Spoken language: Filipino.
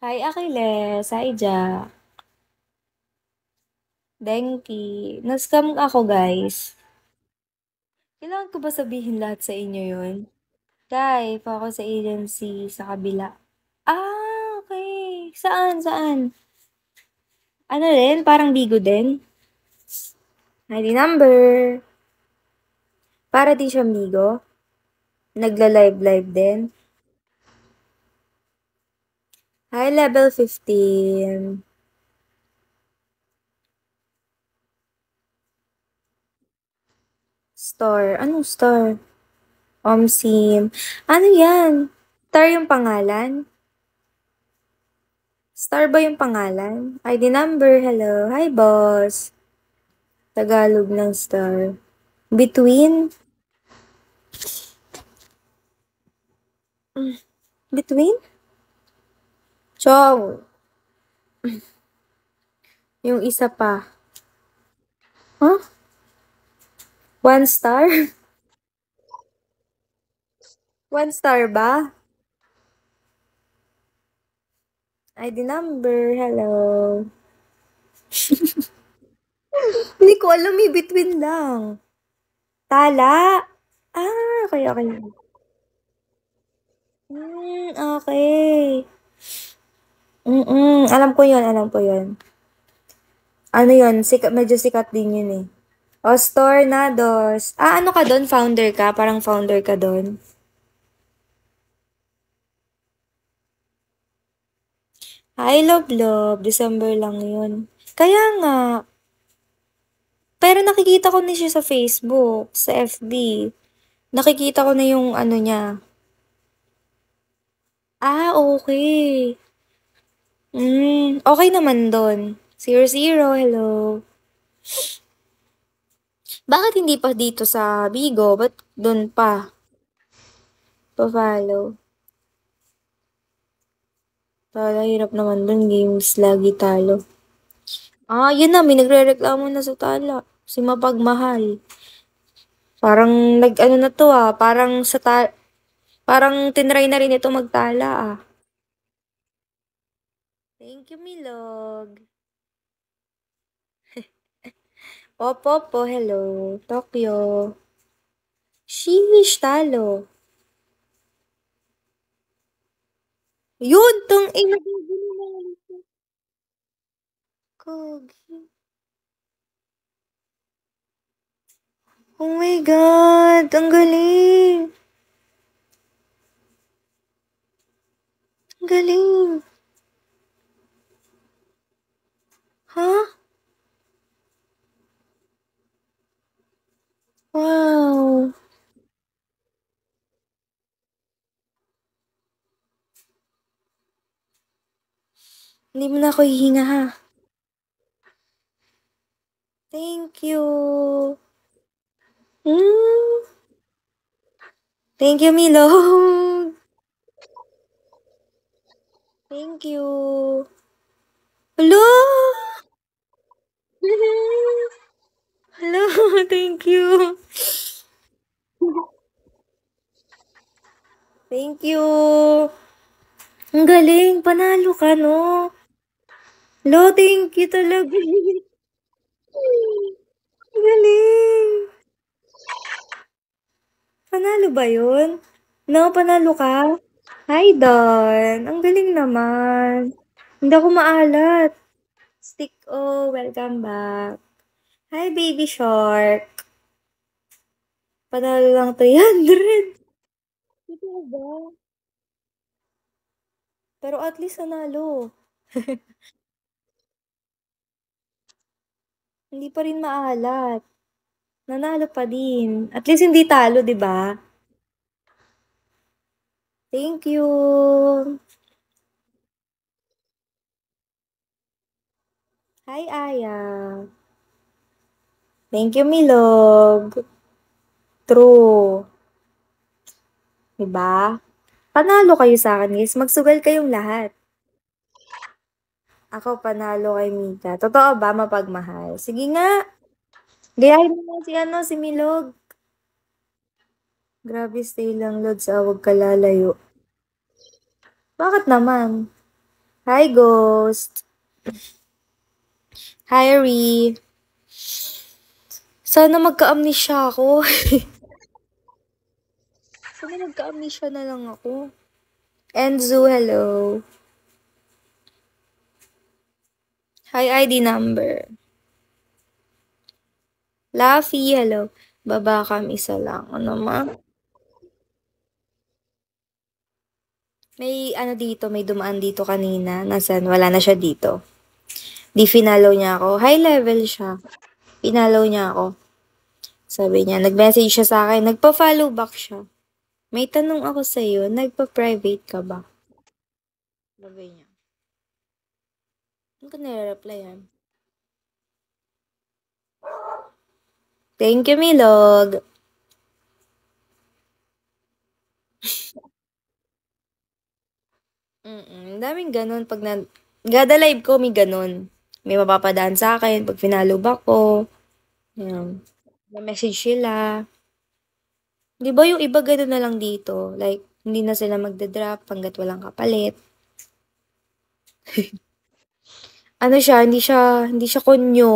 Hi, Achilles. Hi, Jack. Denki. Na-scam ako, guys. Kailangan ko ba sabihin lahat sa inyo yun? Guy, pa ako sa agency sa kabila. Okay. Saan? Saan? Ano rin? Parang Bigo din? ID number. Para din siya Bigo? Nagla-live-live din? Hi, level 15. Star. Anong star? Omsim. Ano yan? Star yung pangalan? Star ba yung pangalan? ID number, hello. Hi, boss. Tagalog ng star. Between? Between? Chong. Yung isa pa. Huh? One star? One star ba? ID number, hello. Hindi ko alam eh, between lang. Tala? Okay, okay. Okay. Alam ko yun, alam ko yun. Ano yun, medyo sikat din yun eh. Ostornados. Ano ka doon? Founder ka? Parang founder ka doon? Hi, love, love. December lang yun. Kaya nga. Pero nakikita ko na siya sa Facebook, sa FB. Nakikita ko na yung ano niya. Okay. Okay naman doon. 00, hello. Bakit hindi pa dito sa Bigo? Ba't doon pa? Pa-follow. Tala, hirap naman doon. Games lagi talo. Yun na. May nagre-reklamo na sa tala. Si Mapagmahal. Parang nag-ano na to parang tinry na rin ito magtala ah. Thank you, Milog. Opo, hello. Tokyo. Sheesh, talo. Yun, naguguluhan na ulit. Kogi. Oh my God, ang galing. Ang galing. Ha? Wow. Hindi mo na ako hihinga ha. Thank you. Mm. Thank you, Milog. Thank you. Hello? Hello, thank you. Thank you. Ang galing, panalo ka, no? Hello, thank you talaga. Ang galing. Panalo ba yun? No, panalo ka? Hi, Don. Ang galing naman. Hindi ako maalat. Stick, welcome back. Hi, baby shark. Panalo lang 300. Totoo ba? Pero at least nanalo. Hindi pa rin maalat. Nanalo pa din. At least hindi talo, di ba? Thank you. Hi, Aya. Thank you, Milog. True. Diba? Panalo kayo sa akin, guys. Magsugal kayong lahat. Ako panalo kay Mika. Totoo ba, Mapagmahal? Sige nga. Gayahin mo nga si Milog. Grabe, stay lang, Lod, sa huwag ka lalayo. Bakit naman? Hi, Ghost. Hi, Ari. Sana magka-amnesia ako. Sana magka-amnesia na lang ako. Enzo, hello. Hi, ID number. Laffy, hello. Baba kami isa lang. Ano ma? May ano dito, may dumaan dito kanina. Nasaan? Wala na siya dito. Di finalaw niya ako. High level siya. Pinalaw niya ako. Sabi niya, nag-message siya sa akin. Nagpa-follow back siya. May tanong ako sa'yo, nagpa-private ka ba? Sabi niya. Ano ka nire-replyan? Thank you, Milog. Daming ganun. Pag gada live ko, may ganun. May mapapadaan sa akin pag finalo back ko. Yan. May message sila. Di ba yung iba ganun na lang dito? Like, hindi na sila magda-drop hanggat walang kapalit. Ano siya, hindi siya konyo.